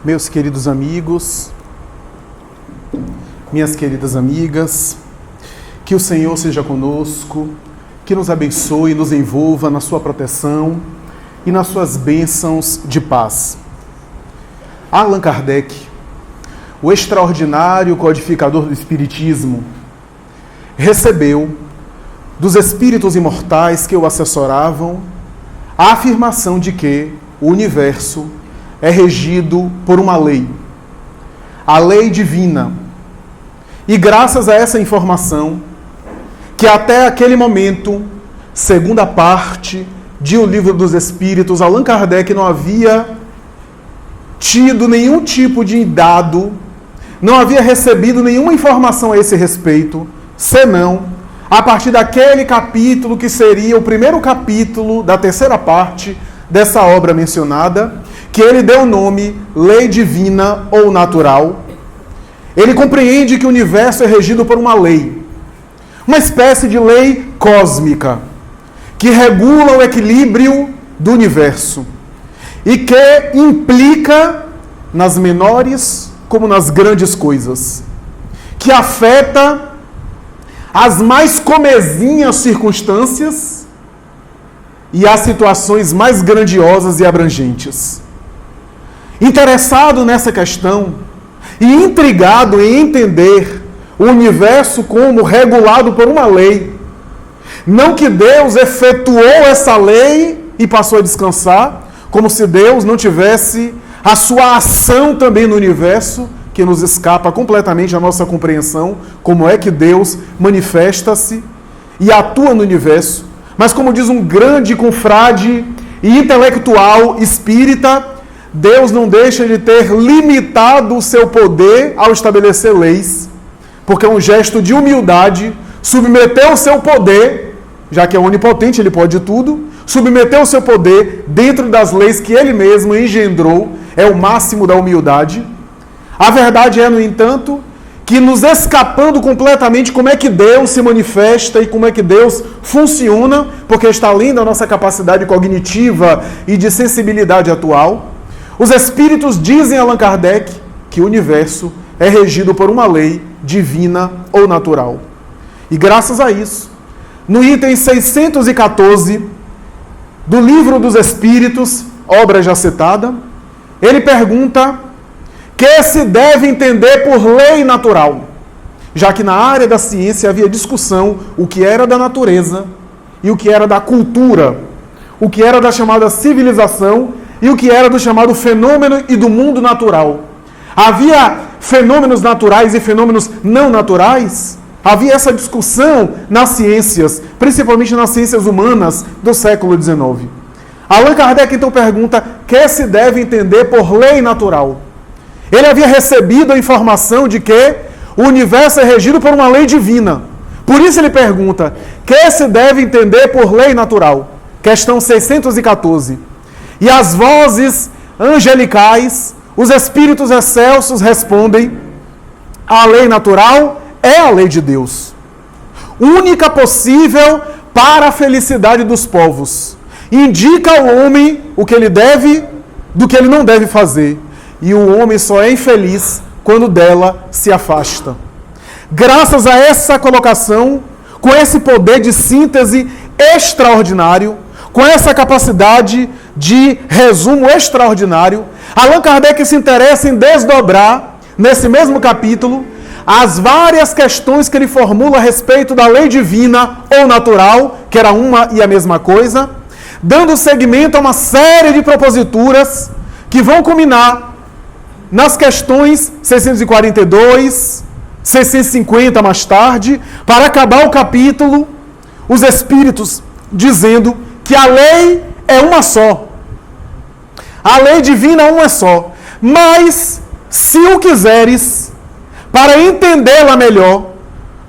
Meus queridos amigos, minhas queridas amigas, que o Senhor seja conosco, que nos abençoe e nos envolva na sua proteção e nas suas bênçãos de paz. Allan Kardec, o extraordinário codificador do Espiritismo, recebeu dos espíritos imortais que o assessoravam a afirmação de que o universo é regido por uma lei, a lei divina. E graças a essa informação, que até aquele momento, segunda parte de O Livro dos Espíritos, Allan Kardec não havia tido nenhum tipo de dado, não havia recebido nenhuma informação a esse respeito, senão a partir daquele capítulo que seria o primeiro capítulo da terceira parte dessa obra mencionada, que ele deu o nome Lei Divina ou Natural. Ele compreende que o universo é regido por uma lei, uma espécie de lei cósmica, que regula o equilíbrio do universo e que implica nas menores como nas grandes coisas, que afeta as mais comezinhas circunstâncias e as situações mais grandiosas e abrangentes. Interessado nessa questão e intrigado em entender o universo como regulado por uma lei, não que Deus efetuou essa lei e passou a descansar, como se Deus não tivesse a sua ação também no universo, que nos escapa completamente à nossa compreensão, como é que Deus manifesta-se e atua no universo. Mas como diz um grande confrade e intelectual espírita, Deus não deixa de ter limitado o seu poder ao estabelecer leis, porque é um gesto de humildade, submeteu o seu poder, já que é onipotente, ele pode tudo, submeteu o seu poder dentro das leis que ele mesmo engendrou, é o máximo da humildade. A verdade é, no entanto, que nos escapando completamente como é que Deus se manifesta e como é que Deus funciona, porque está além da nossa capacidade cognitiva e de sensibilidade atual, os espíritos dizem a Allan Kardec que o universo é regido por uma lei divina ou natural. E graças a isso, no item 614 do Livro dos Espíritos, obra já citada, ele pergunta que se deve entender por lei natural, já que na área da ciência havia discussão o que era da natureza e o que era da cultura, o que era da chamada civilização e o que era do chamado fenômeno e do mundo natural. Havia fenômenos naturais e fenômenos não naturais? Havia essa discussão nas ciências, principalmente nas ciências humanas do século XIX. Allan Kardec então pergunta que se deve entender por lei natural. Ele havia recebido a informação de que o universo é regido por uma lei divina. Por isso ele pergunta, que se deve entender por lei natural? Questão 614. E as vozes angelicais, os espíritos excelsos respondem, a lei natural é a lei de Deus, única possível para a felicidade dos povos. Indica ao homem o que ele deve, do que ele não deve fazer. E o homem só é infeliz quando dela se afasta. Graças a essa colocação, com esse poder de síntese extraordinário, com essa capacidade de resumo extraordinário, Allan Kardec se interessa em desdobrar, nesse mesmo capítulo, as várias questões que ele formula a respeito da lei divina ou natural, que era uma e a mesma coisa, dando seguimento a uma série de proposituras que vão culminar nas questões 642, 650 mais tarde, para acabar o capítulo, os espíritos dizendo que a lei é uma só. A lei divina é uma só. Mas, se o quiseres, para entendê-la melhor,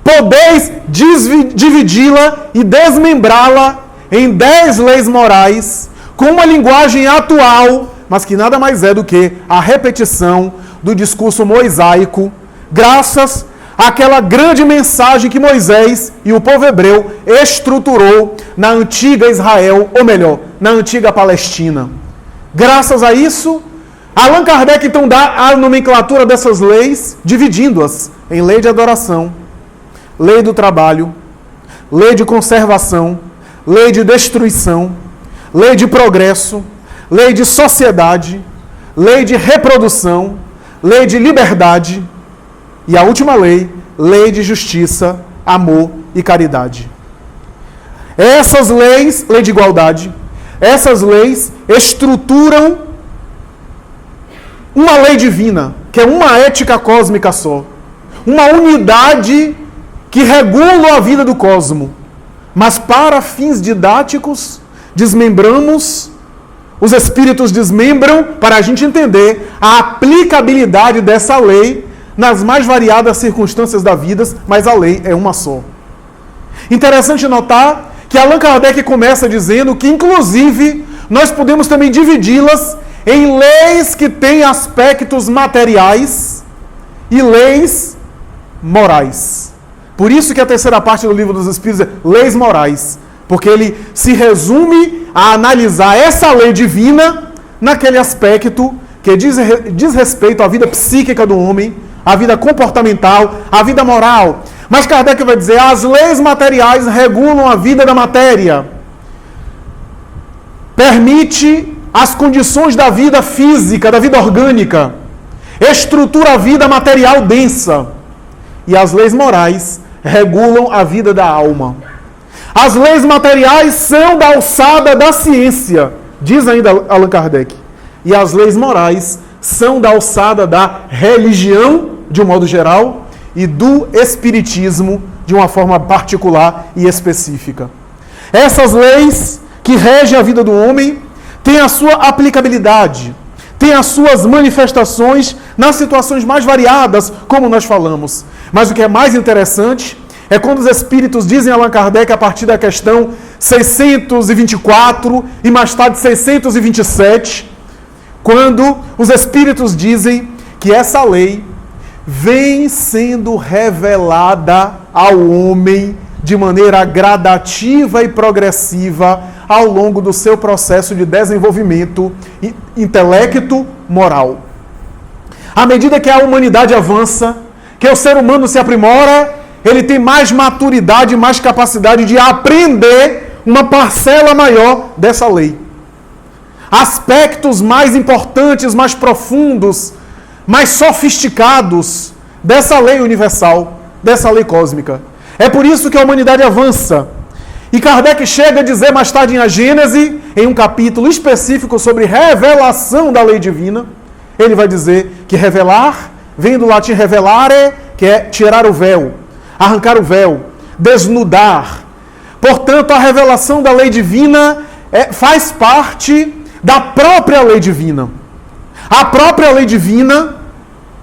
podeis dividi-la e desmembrá-la em 10 leis morais, com uma linguagem atual, mas que nada mais é do que a repetição do discurso mosaico, graças àquela grande mensagem que Moisés e o povo hebreu estruturou na antiga Israel, ou melhor, na antiga Palestina. Graças a isso, Allan Kardec então dá a nomenclatura dessas leis, dividindo-as em lei de adoração, lei do trabalho, lei de conservação, lei de destruição, lei de progresso, lei de sociedade, lei de reprodução, lei de liberdade e a última lei, lei de justiça, amor e caridade. Essas leis, lei de igualdade, essas leis estruturam uma lei divina, que é uma ética cósmica só. Uma unidade que regula a vida do cosmo. Mas para fins didáticos, desmembramos, os espíritos desmembram para a gente entender a aplicabilidade dessa lei nas mais variadas circunstâncias da vida, mas a lei é uma só. Interessante notar que Allan Kardec começa dizendo que, inclusive, nós podemos também dividi-las em leis que têm aspectos materiais e leis morais. Por isso que a terceira parte do Livro dos Espíritos é leis morais, porque ele se resume a analisar essa lei divina naquele aspecto que diz respeito à vida psíquica do homem, à vida comportamental, à vida moral. Mas Kardec vai dizer, as leis materiais regulam a vida da matéria. Permite as condições da vida física, da vida orgânica. Estrutura a vida material densa. E as leis morais regulam a vida da alma. As leis materiais são da alçada da ciência, diz ainda Allan Kardec. E as leis morais são da alçada da religião, de um modo geral, e do espiritismo, de uma forma particular e específica. Essas leis que regem a vida do homem têm a sua aplicabilidade, têm as suas manifestações nas situações mais variadas, como nós falamos. Mas o que é mais interessante é quando os espíritos dizem a Allan Kardec, a partir da questão 624 e mais tarde 627, quando os espíritos dizem que essa lei vem sendo revelada ao homem de maneira gradativa e progressiva ao longo do seu processo de desenvolvimento intelecto-moral. À medida que a humanidade avança, que o ser humano se aprimora, ele tem mais maturidade, mais capacidade de aprender uma parcela maior dessa lei. Aspectos mais importantes, mais profundos, mais sofisticados dessa lei universal, dessa lei cósmica. É por isso que a humanidade avança. E Kardec chega a dizer mais tarde em A Gênese, em um capítulo específico sobre revelação da lei divina, ele vai dizer que revelar vem do latim revelare, que é tirar o véu, arrancar o véu, desnudar. Portanto, a revelação da lei divina faz parte da própria lei divina. A própria lei divina,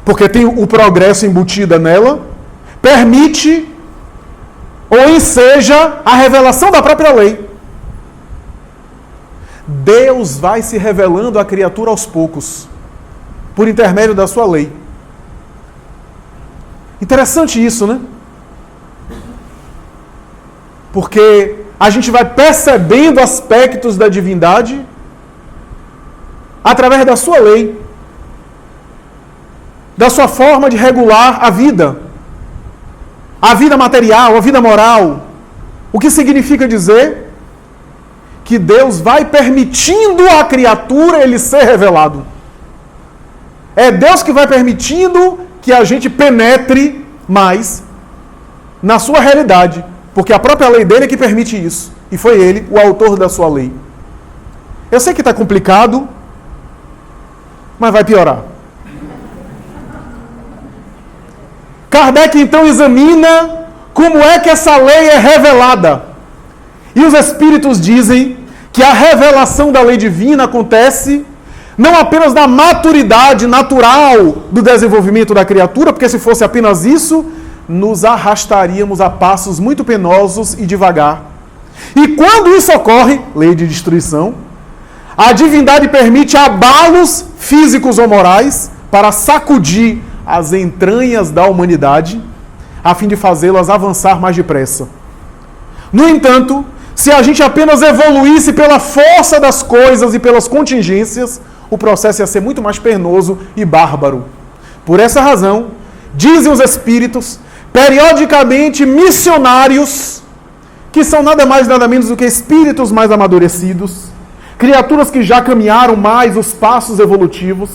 porque tem o progresso embutida nela, permite ou enseja a revelação da própria lei. Deus vai se revelando à criatura aos poucos, por intermédio da sua lei. Interessante isso, né? Porque a gente vai percebendo aspectos da divindade através da sua lei, da sua forma de regular a vida material, a vida moral. O que significa dizer que Deus vai permitindo à criatura ele ser revelado. É Deus que vai permitindo que a gente penetre mais na sua realidade, porque a própria lei dele é que permite isso, e foi ele o autor da sua lei. Eu sei que está complicado, mas vai piorar. Kardec então examina como é que essa lei é revelada. E os espíritos dizem que a revelação da lei divina acontece não apenas na maturidade natural do desenvolvimento da criatura, porque se fosse apenas isso, nos arrastaríamos a passos muito penosos e devagar. E quando isso ocorre, lei de destruição, a divindade permite abalos físicos ou morais para sacudir as entranhas da humanidade, a fim de fazê-las avançar mais depressa. No entanto, se a gente apenas evoluísse pela força das coisas e pelas contingências, o processo ia ser muito mais penoso e bárbaro. Por essa razão, dizem os espíritos, periodicamente missionários, que são nada mais nada menos do que espíritos mais amadurecidos, criaturas que já caminharam mais os passos evolutivos,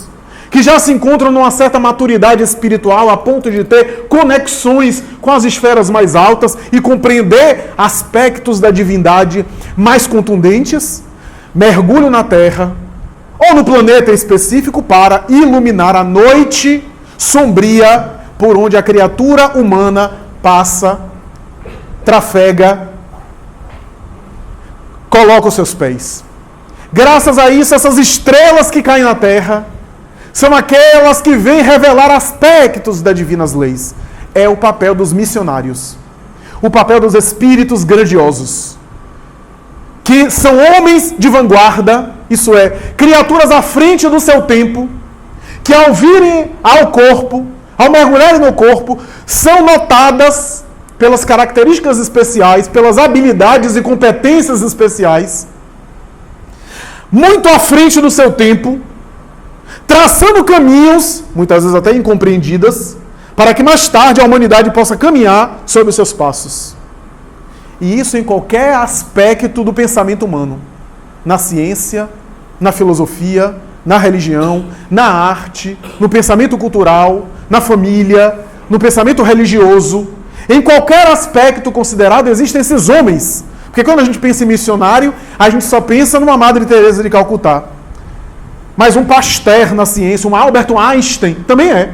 que já se encontram numa certa maturidade espiritual a ponto de ter conexões com as esferas mais altas e compreender aspectos da divindade mais contundentes, mergulham na Terra ou no planeta específico para iluminar a noite sombria por onde a criatura humana passa, trafega, coloca os seus pés. Graças a isso, essas estrelas que caem na Terra são aquelas que vêm revelar aspectos das divinas leis. É o papel dos missionários. O papel dos espíritos grandiosos. Que são homens de vanguarda, isso é, criaturas à frente do seu tempo, que ao virem ao corpo, ao mergulharem no corpo, são notadas pelas características especiais, pelas habilidades e competências especiais, muito à frente do seu tempo, traçando caminhos, muitas vezes até incompreendidas, para que mais tarde a humanidade possa caminhar sobre os seus passos. E isso em qualquer aspecto do pensamento humano. Na ciência, na filosofia, na religião, na arte, no pensamento cultural, na família, no pensamento religioso. Em qualquer aspecto considerado existem esses homens. Porque quando a gente pensa em missionário, a gente só pensa numa Madre Teresa de Calcutá. Mas um Pasteur na ciência, um Albert Einstein, também é.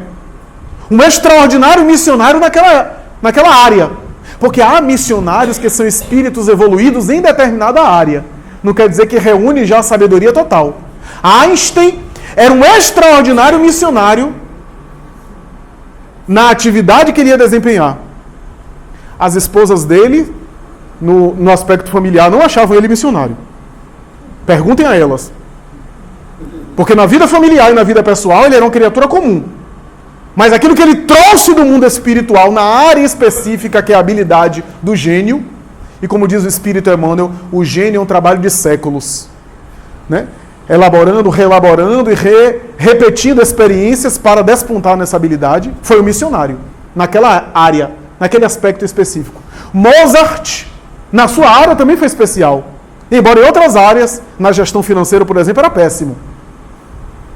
Um extraordinário missionário naquela área. Porque há missionários que são espíritos evoluídos em determinada área. Não quer dizer que reúne já a sabedoria total. Einstein era um extraordinário missionário na atividade que ele ia desempenhar. As esposas dele, no aspecto familiar, não achavam ele missionário. Perguntem a elas. Porque na vida familiar e na vida pessoal ele era uma criatura comum. Mas aquilo que ele trouxe do mundo espiritual na área específica, que é a habilidade do gênio, e como diz o Espírito Emmanuel, o gênio é um trabalho de séculos. Né? Elaborando, reelaborando e repetindo experiências para despontar nessa habilidade, foi o missionário, naquela área, naquele aspecto específico. Mozart, na sua área, também foi especial. Embora em outras áreas, na gestão financeira, por exemplo, era péssimo.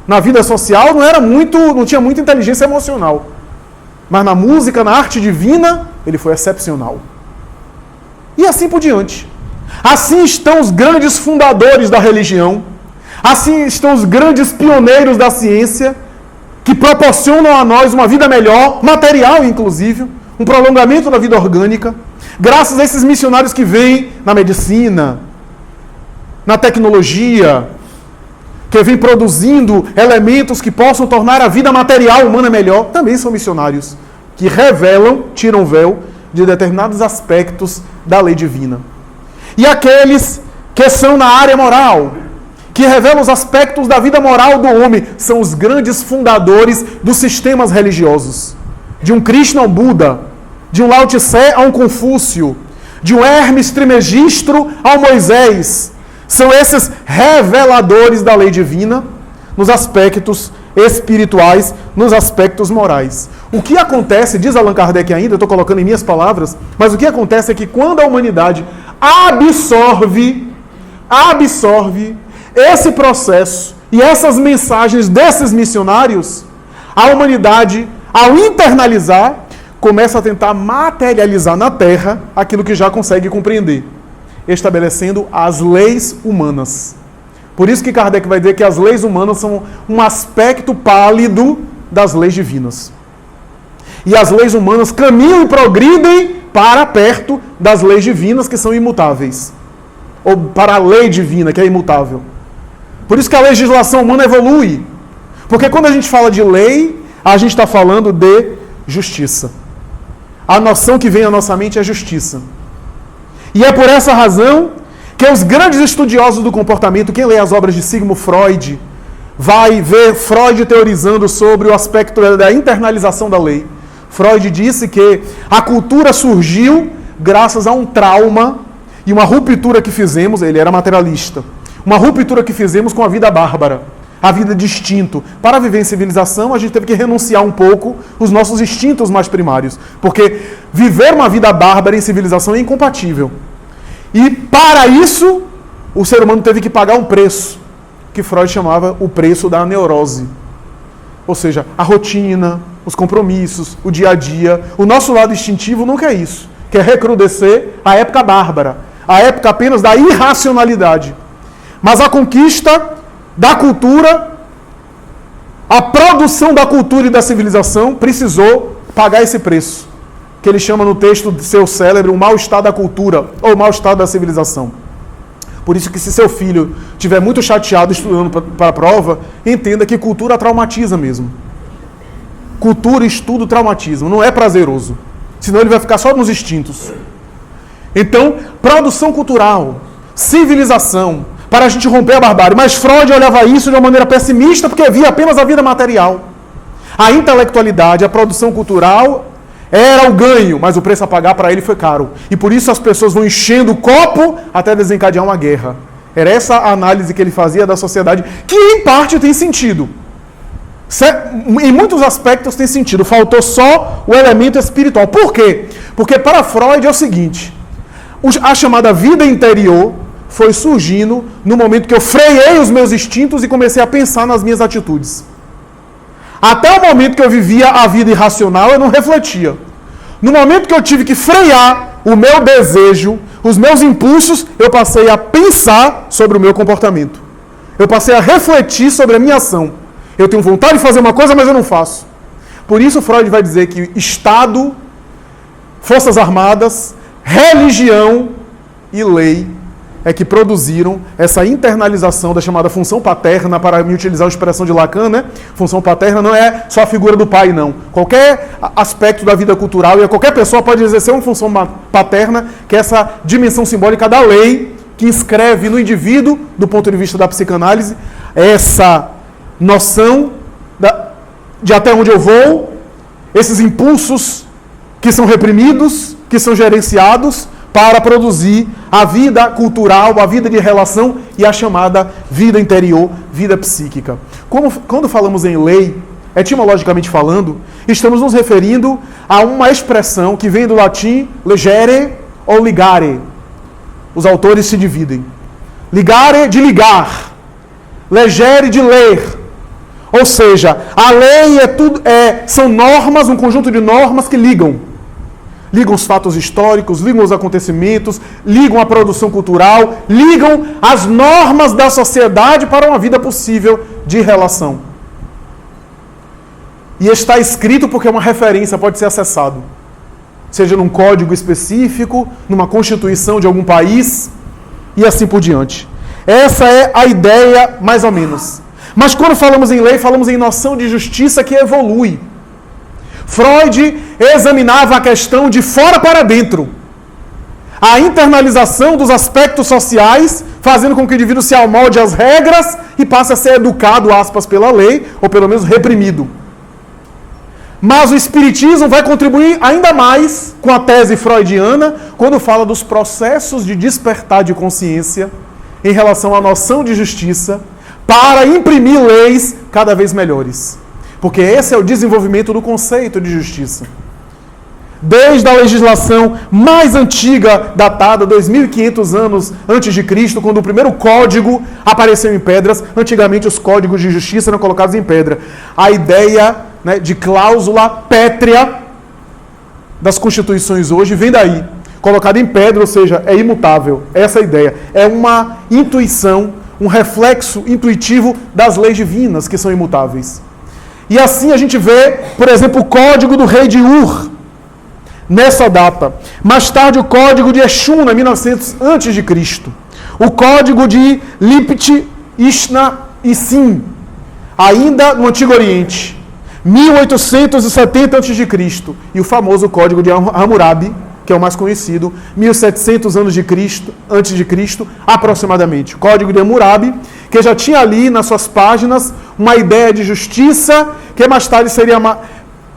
Na vida social não tinha muita inteligência emocional. Mas na música, na arte divina, ele foi excepcional. E assim por diante. Assim estão os grandes fundadores da religião. Assim estão os grandes pioneiros da ciência, que proporcionam a nós uma vida melhor, material inclusive, um prolongamento da vida orgânica, graças a esses missionários que vêm na medicina, na tecnologia, que vêm produzindo elementos que possam tornar a vida material humana melhor, também são missionários, que revelam, tiram o véu de determinados aspectos da lei divina. E aqueles que são na área moral, que revelam os aspectos da vida moral do homem, são os grandes fundadores dos sistemas religiosos. De um Krishna a um Buda, de um Lao Tse a um Confúcio, de um Hermes Trismegistro ao Moisés. São esses reveladores da lei divina nos aspectos espirituais, nos aspectos morais. O que acontece, diz Allan Kardec ainda, eu estou colocando em minhas palavras, mas o que acontece é que quando a humanidade absorve esse processo e essas mensagens desses missionários, a humanidade, ao internalizar, começa a tentar materializar na Terra aquilo que já consegue compreender, estabelecendo as leis humanas. Por isso que Kardec vai dizer que as leis humanas são um aspecto pálido das leis divinas. E as leis humanas caminham e progridem para perto das leis divinas, que são imutáveis. Ou para a lei divina, que é imutável. Por isso que a legislação humana evolui. Porque quando a gente fala de lei, a gente está falando de justiça. A noção que vem à nossa mente é justiça. E é por essa razão que os grandes estudiosos do comportamento, quem lê as obras de Sigmund Freud, vai ver Freud teorizando sobre o aspecto da internalização da lei. Freud disse que a cultura surgiu graças a um trauma e uma ruptura que fizemos, ele era materialista, uma ruptura que fizemos com a vida bárbara. a vida de instinto. Para viver em civilização, a gente teve que renunciar um pouco os nossos instintos mais primários. Porque viver uma vida bárbara em civilização é incompatível. E para isso, o ser humano teve que pagar um preço, que Freud chamava o preço da neurose. Ou seja, a rotina, os compromissos, o dia a dia. O nosso lado instintivo não quer isso. Quer recrudescer a época bárbara, a época apenas da irracionalidade. Mas a conquista da cultura, a produção da cultura e da civilização precisou pagar esse preço, que ele chama no texto seu célebre o mal-estar da cultura, ou o mal-estar da civilização. Por isso que se seu filho estiver muito chateado estudando para a prova, entenda que cultura traumatiza mesmo. Cultura e estudo traumatizam, não é prazeroso. Senão ele vai ficar só nos instintos. Então, produção cultural, civilização, para a gente romper a barbárie. Mas Freud olhava isso de uma maneira pessimista, porque via apenas a vida material. A intelectualidade, a produção cultural era o ganho, mas o preço a pagar para ele foi caro. E por isso as pessoas vão enchendo o copo até desencadear uma guerra. Era essa a análise que ele fazia da sociedade, que em parte tem sentido. Em muitos aspectos tem sentido. Faltou só o elemento espiritual. Por quê? Porque para Freud é o seguinte: a chamada vida interior foi surgindo no momento que eu freiei os meus instintos e comecei a pensar nas minhas atitudes. Até o momento que eu vivia a vida irracional, eu não refletia. No momento que eu tive que frear o meu desejo, os meus impulsos, eu passei a pensar sobre o meu comportamento. Eu passei a refletir sobre a minha ação. Eu tenho vontade de fazer uma coisa, mas eu não faço. Por isso Freud vai dizer que Estado, Forças Armadas, religião e lei é que produziram essa internalização da chamada função paterna, para me utilizar a expressão de Lacan, né? Função paterna não é só a figura do pai, não. Qualquer aspecto da vida cultural e qualquer pessoa pode exercer uma função paterna, que é essa dimensão simbólica da lei, que inscreve no indivíduo, do ponto de vista da psicanálise, essa noção de até onde eu vou, esses impulsos que são reprimidos, que são gerenciados, para produzir a vida cultural, a vida de relação e a chamada vida interior, vida psíquica. Quando falamos em lei, etimologicamente falando, estamos nos referindo a uma expressão que vem do latim legere ou ligare. Os autores se dividem. Ligare de ligar, legere de ler. Ou seja, a lei são normas, um conjunto de normas que ligam. Ligam os fatos históricos, ligam os acontecimentos, ligam a produção cultural, ligam as normas da sociedade para uma vida possível de relação. E está escrito porque é uma referência, pode ser acessado. Seja num código específico, numa constituição de algum país, e assim por diante. Essa é a ideia, mais ou menos. Mas quando falamos em lei, falamos em noção de justiça que evolui. Freud examinava a questão de fora para dentro. A internalização dos aspectos sociais, fazendo com que o indivíduo se amolde às regras e passe a ser educado, aspas, pela lei, ou pelo menos reprimido. Mas o Espiritismo vai contribuir ainda mais com a tese freudiana, quando fala dos processos de despertar de consciência em relação à noção de justiça, para imprimir leis cada vez melhores. Porque esse é o desenvolvimento do conceito de justiça. Desde a legislação mais antiga, datada 2.500 anos antes de Cristo, quando o primeiro código apareceu em pedras, antigamente os códigos de justiça eram colocados em pedra. A ideia, né, de cláusula pétrea das constituições hoje vem daí. Colocada em pedra, ou seja, é imutável. Essa é a ideia. É uma intuição, um reflexo intuitivo das leis divinas que são imutáveis. E assim a gente vê, por exemplo, o Código do Rei de Ur, nessa data. Mais tarde, o Código de Exum, em 1900 a.C. O Código de Lipit Ishna e Sim, ainda no Antigo Oriente, 1870 a.C. E o famoso Código de Hammurabi, que é o mais conhecido, 1700 anos antes de Cristo, aproximadamente. O Código de Hammurabi, que já tinha ali nas suas páginas uma ideia de justiça, que mais tarde seria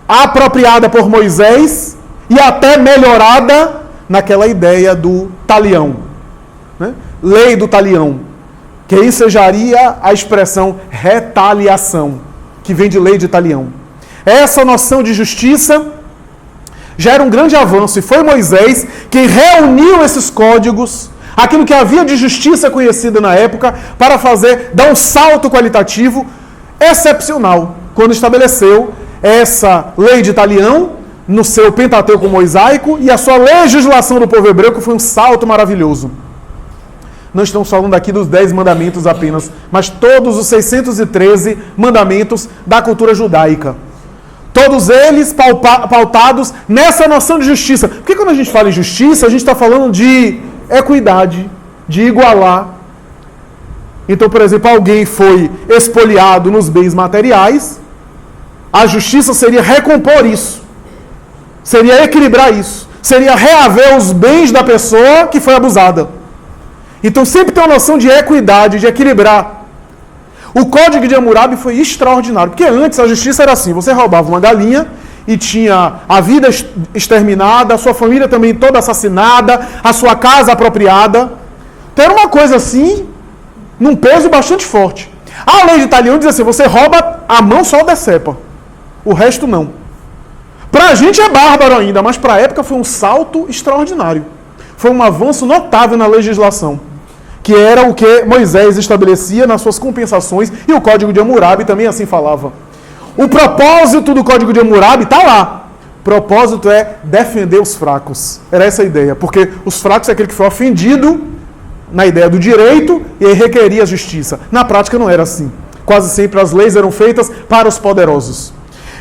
apropriada por Moisés e até melhorada naquela ideia do talião, né? Lei do talião, que ensejaria a expressão reta retaliação, que vem de lei de talião. Essa noção de justiça já era um grande avanço, e foi Moisés quem reuniu esses códigos, aquilo que havia de justiça conhecida na época, para dar um salto qualitativo excepcional, quando estabeleceu essa lei de talião no seu Pentateuco mosaico, e a sua legislação do povo hebreu, que foi um salto maravilhoso. Não estamos falando aqui dos 10 mandamentos apenas, mas todos os 613 mandamentos da cultura judaica. Todos eles pautados nessa noção de justiça. Porque quando a gente fala em justiça, a gente está falando de equidade, de igualar. Então, por exemplo, alguém foi expoliado nos bens materiais, a justiça seria recompor isso, seria equilibrar isso, seria reaver os bens da pessoa que foi abusada. Então sempre tem uma noção de equidade, de equilibrar. O Código de Hammurabi foi extraordinário, porque antes a justiça era assim, você roubava uma galinha e tinha a vida exterminada, a sua família também toda assassinada, a sua casa apropriada. Então era uma coisa assim, num peso bastante forte. A lei de talião diz assim, você rouba, a mão só decepa, o resto não. Pra gente é bárbaro ainda, mas pra época foi um salto extraordinário. Foi um avanço notável na legislação, que era o que Moisés estabelecia nas suas compensações, e o Código de Hammurabi também assim falava. O propósito do Código de Hammurabi está lá. O propósito é defender os fracos. Era essa a ideia, porque os fracos é aquele que foi ofendido na ideia do direito e requeria a justiça. Na prática não era assim. Quase sempre as leis eram feitas para os poderosos.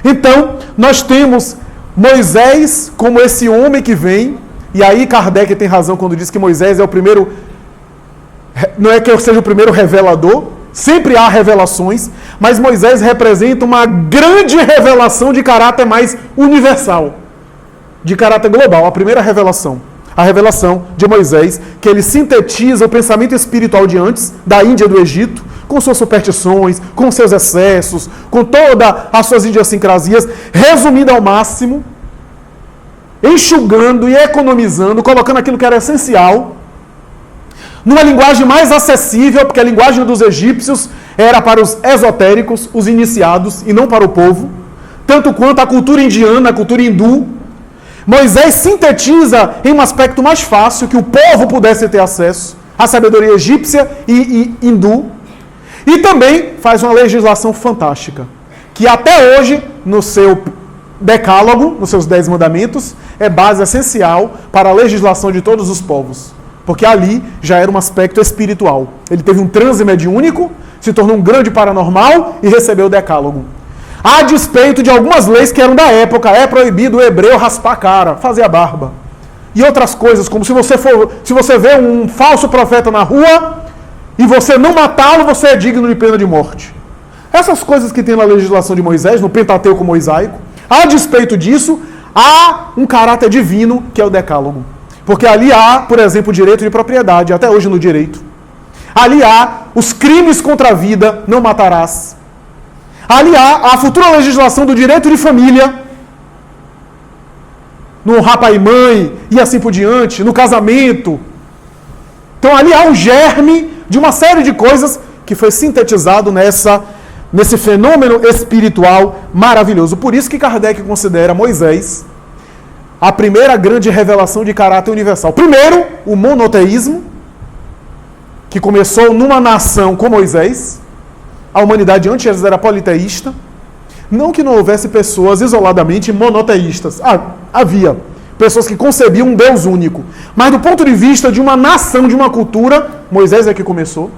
Então, nós temos Moisés como esse homem que vem, e aí Kardec tem razão quando diz que Moisés é o primeiro, não é que eu seja o primeiro revelador, sempre há revelações, mas Moisés representa uma grande revelação de caráter mais universal, de caráter global, a primeira revelação. A revelação de Moisés, que ele sintetiza o pensamento espiritual de antes, da Índia e do Egito, com suas superstições, com seus excessos, com todas as suas idiosincrasias, resumindo ao máximo, enxugando e economizando, colocando aquilo que era essencial, numa linguagem mais acessível, porque a linguagem dos egípcios era para os esotéricos, os iniciados, e não para o povo, tanto quanto a cultura indiana, a cultura hindu. Moisés sintetiza em um aspecto mais fácil, que o povo pudesse ter acesso à sabedoria egípcia e hindu, e também faz uma legislação fantástica, que até hoje, no seu decálogo, nos seus 10 mandamentos, é base essencial para a legislação de todos os povos. Porque ali já era um aspecto espiritual. Ele teve um transe mediúnico, se tornou um grande paranormal e recebeu o decálogo. A despeito de algumas leis que eram da época, é proibido o hebreu raspar a cara, fazer a barba. E outras coisas, como se você vê um falso profeta na rua e você não matá-lo, você é digno de pena de morte. Essas coisas que tem na legislação de Moisés, no Pentateuco mosaico, a despeito disso, há um caráter divino que é o decálogo. Porque ali há, por exemplo, o direito de propriedade, até hoje no direito. Ali há os crimes contra a vida, não matarás. Ali há a futura legislação do direito de família, no honrar pai e mãe, e assim por diante, no casamento. Então ali há um germe de uma série de coisas que foi sintetizado nesse fenômeno espiritual maravilhoso. Por isso que Kardec considera Moisés a primeira grande revelação de caráter universal. Primeiro, o monoteísmo, que começou numa nação com Moisés. A humanidade antes era politeísta. Não que não houvesse pessoas isoladamente monoteístas. Havia pessoas que concebiam um Deus único. Mas do ponto de vista de uma nação, de uma cultura, Moisés é que começou.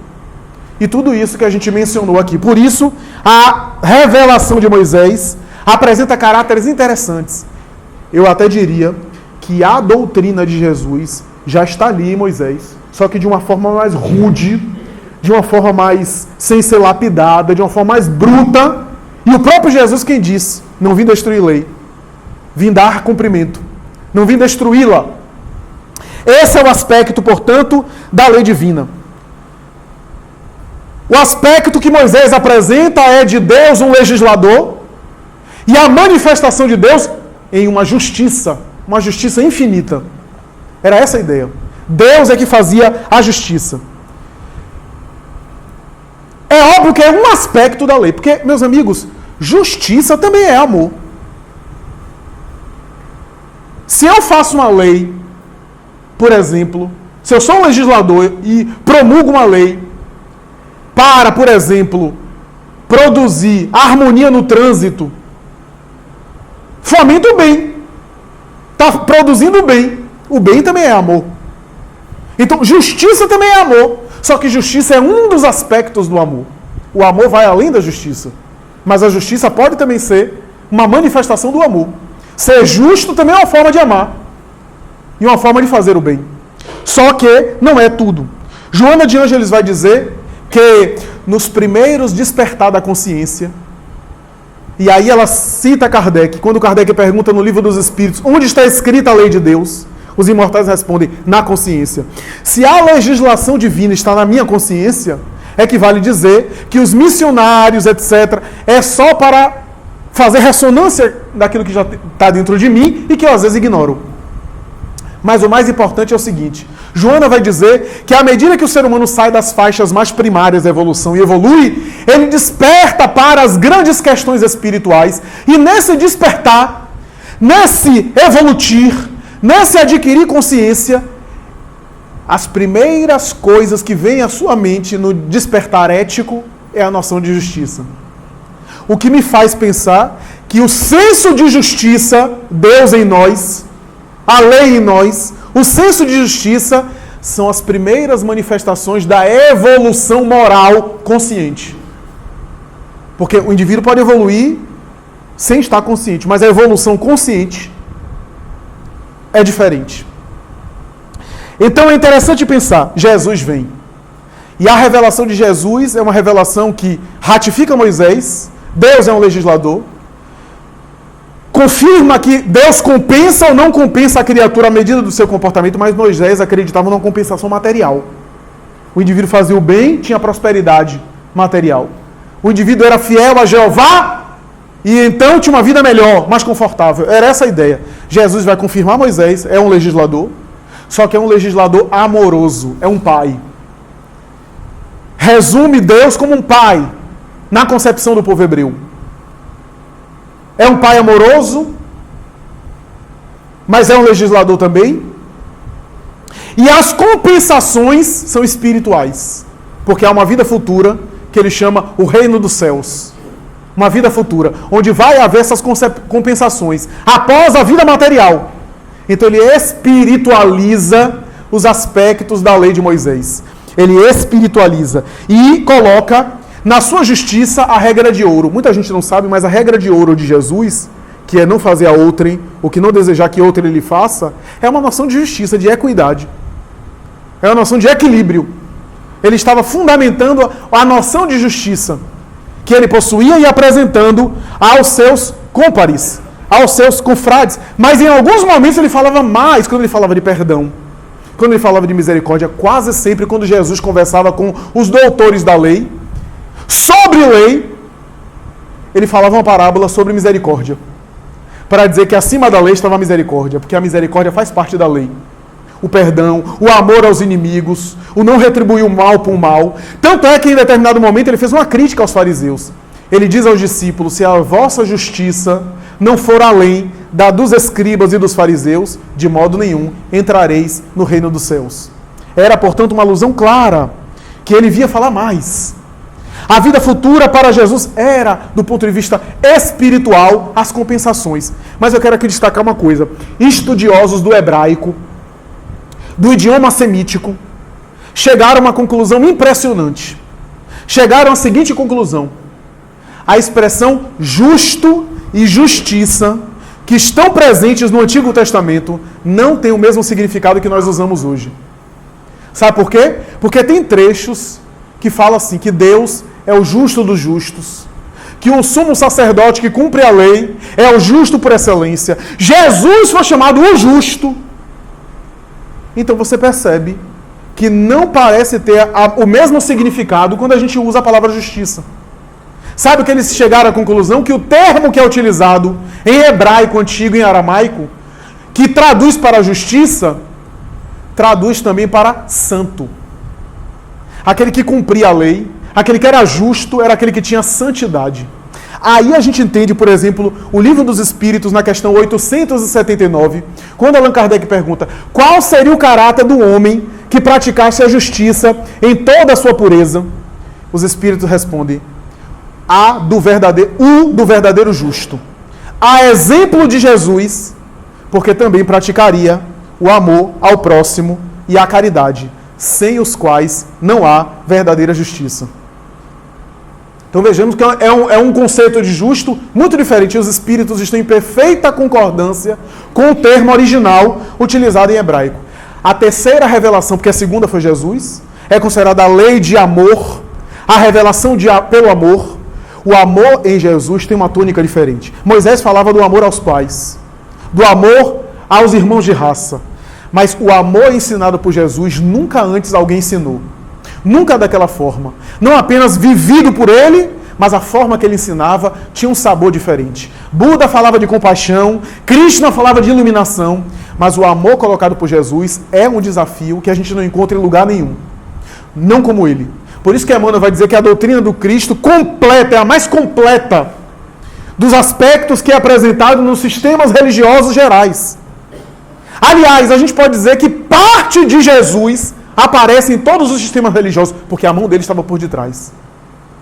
E tudo isso que a gente mencionou aqui. Por isso, a revelação de Moisés apresenta caráteres interessantes. Eu até diria que a doutrina de Jesus já está ali em Moisés, só que de uma forma mais rude, de uma forma mais sem ser lapidada, de uma forma mais bruta. E o próprio Jesus quem disse, não vim destruir lei, vim dar cumprimento, não vim destruí-la. Esse é o aspecto, portanto, da lei divina. O aspecto que Moisés apresenta é de Deus um legislador, e a manifestação de Deus em uma justiça infinita. Era essa a ideia. Deus é que fazia a justiça. É óbvio porque é um aspecto da lei. Porque, meus amigos, justiça também é amor. Se eu faço uma lei, por exemplo, se eu sou um legislador e promulgo uma lei para, por exemplo, produzir harmonia no trânsito, fomenta o bem. Está produzindo o bem. O bem também é amor. Então, justiça também é amor. Só que justiça é um dos aspectos do amor. O amor vai além da justiça. Mas a justiça pode também ser uma manifestação do amor. Ser justo também é uma forma de amar. E uma forma de fazer o bem. Só que não é tudo. Joana de Ângeles vai dizer que nos primeiros despertar da consciência, e aí ela cita Kardec, quando Kardec pergunta no Livro dos Espíritos, onde está escrita a lei de Deus? Os imortais respondem, na consciência. Se a legislação divina está na minha consciência, equivale dizer que os missionários, etc., é só para fazer ressonância daquilo que já está dentro de mim e que eu às vezes ignoro. Mas o mais importante é o seguinte, Joana vai dizer que à medida que o ser humano sai das faixas mais primárias da evolução e evolui, ele desperta para as grandes questões espirituais, e nesse despertar, nesse evolutir, nesse adquirir consciência, as primeiras coisas que vêm à sua mente no despertar ético é a noção de justiça. O que me faz pensar que o senso de justiça, Deus em nós, a lei em nós, o senso de justiça são as primeiras manifestações da evolução moral consciente. Porque o indivíduo pode evoluir sem estar consciente, mas a evolução consciente é diferente. Então é interessante pensar, Jesus vem. E a revelação de Jesus é uma revelação que ratifica Moisés, Deus é um legislador, confirma que Deus compensa ou não compensa a criatura à medida do seu comportamento, mas Moisés acreditava numa compensação material. O indivíduo fazia o bem, tinha prosperidade material. O indivíduo era fiel a Jeová e então tinha uma vida melhor, mais confortável. Era essa a ideia. Jesus vai confirmar Moisés, é um legislador, só que é um legislador amoroso, é um pai. Resume Deus como um pai na concepção do povo hebreu. É um pai amoroso, mas é um legislador também. E as compensações são espirituais, porque há uma vida futura que ele chama o reino dos céus. Uma vida futura, onde vai haver essas compensações após a vida material. Então ele espiritualiza os aspectos da lei de Moisés. Ele espiritualiza e coloca na sua justiça a regra de ouro. Muita gente não sabe, mas a regra de ouro de Jesus, que é não fazer a outrem, o que não desejar que outrem lhe faça, é uma noção de justiça, de equidade. É uma noção de equilíbrio. Ele estava fundamentando a noção de justiça que ele possuía e apresentando aos seus cômpares, aos seus confrades. Mas em alguns momentos ele falava mais quando ele falava de perdão, quando ele falava de misericórdia. Quase sempre quando Jesus conversava com os doutores da lei, sobre lei, ele falava uma parábola sobre misericórdia, para dizer que acima da lei estava a misericórdia, porque a misericórdia faz parte da lei. O perdão, o amor aos inimigos, o não retribuir o mal por mal. Tanto é que em determinado momento ele fez uma crítica aos fariseus. Ele diz aos discípulos, se a vossa justiça não for além da dos escribas e dos fariseus, de modo nenhum entrareis no reino dos céus. Era, portanto, uma alusão clara, que ele via falar mais. A vida futura para Jesus era, do ponto de vista espiritual, as compensações. Mas eu quero aqui destacar uma coisa. Estudiosos do hebraico, do idioma semítico, chegaram a uma conclusão impressionante. Chegaram à seguinte conclusão. A expressão justo e justiça, que estão presentes no Antigo Testamento, não tem o mesmo significado que nós usamos hoje. Sabe por quê? Porque tem trechos que falam assim, que Deus é o justo dos justos, que o sumo sacerdote que cumpre a lei é o justo por excelência. Jesus foi chamado o justo. Então você percebe que não parece ter o mesmo significado quando a gente usa a palavra justiça. Sabe que eles chegaram à conclusão que o termo que é utilizado em hebraico antigo e em aramaico, que traduz para justiça, traduz também para santo. Aquele que cumpria a lei, aquele que era justo, era aquele que tinha santidade. Aí a gente entende, por exemplo, o Livro dos Espíritos, na questão 879, quando Allan Kardec pergunta qual seria o caráter do homem que praticasse a justiça em toda a sua pureza. Os Espíritos respondem, o do verdadeiro justo. A exemplo de Jesus, porque também praticaria o amor ao próximo e a caridade, sem os quais não há verdadeira justiça. Então vejamos que é um conceito de justo muito diferente. Os Espíritos estão em perfeita concordância com o termo original utilizado em hebraico. A terceira revelação, porque a segunda foi Jesus, é considerada a lei de amor, a revelação pelo amor. O amor em Jesus tem uma tônica diferente. Moisés falava do amor aos pais, do amor aos irmãos de raça. Mas o amor ensinado por Jesus nunca antes alguém ensinou. Nunca daquela forma. Não apenas vivido por ele, mas a forma que ele ensinava tinha um sabor diferente. Buda falava de compaixão, Krishna falava de iluminação, mas o amor colocado por Jesus é um desafio que a gente não encontra em lugar nenhum. Não como ele. Por isso que Emmanuel vai dizer que a doutrina do Cristo completa, é a mais completa dos aspectos que é apresentado nos sistemas religiosos gerais. Aliás, a gente pode dizer que parte de Jesus aparece em todos os sistemas religiosos, porque a mão dele estava por detrás.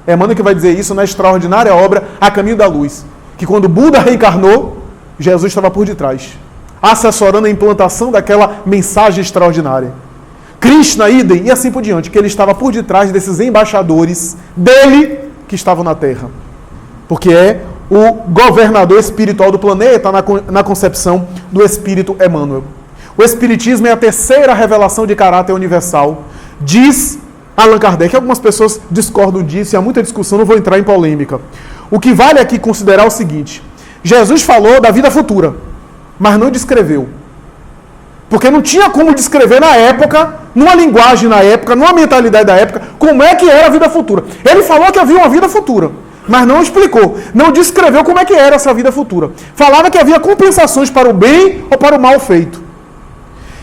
É Emmanuel que vai dizer isso na extraordinária obra A Caminho da Luz, que quando Buda reencarnou, Jesus estava por detrás, assessorando a implantação daquela mensagem extraordinária. Krishna, idem, e assim por diante, que ele estava por detrás desses embaixadores dele que estavam na Terra. Porque é o governador espiritual do planeta na concepção do Espírito Emmanuel. O Espiritismo é a terceira revelação de caráter universal, diz Allan Kardec. Algumas pessoas discordam disso, e há muita discussão, não vou entrar em polêmica. O que vale aqui considerar é o seguinte: Jesus falou da vida futura, mas não descreveu. Porque não tinha como descrever na época, numa linguagem na época, numa mentalidade da época, como é que era a vida futura. Ele falou que havia uma vida futura, mas não explicou, não descreveu como é que era essa vida futura. Falava que havia compensações para o bem ou para o mal feito.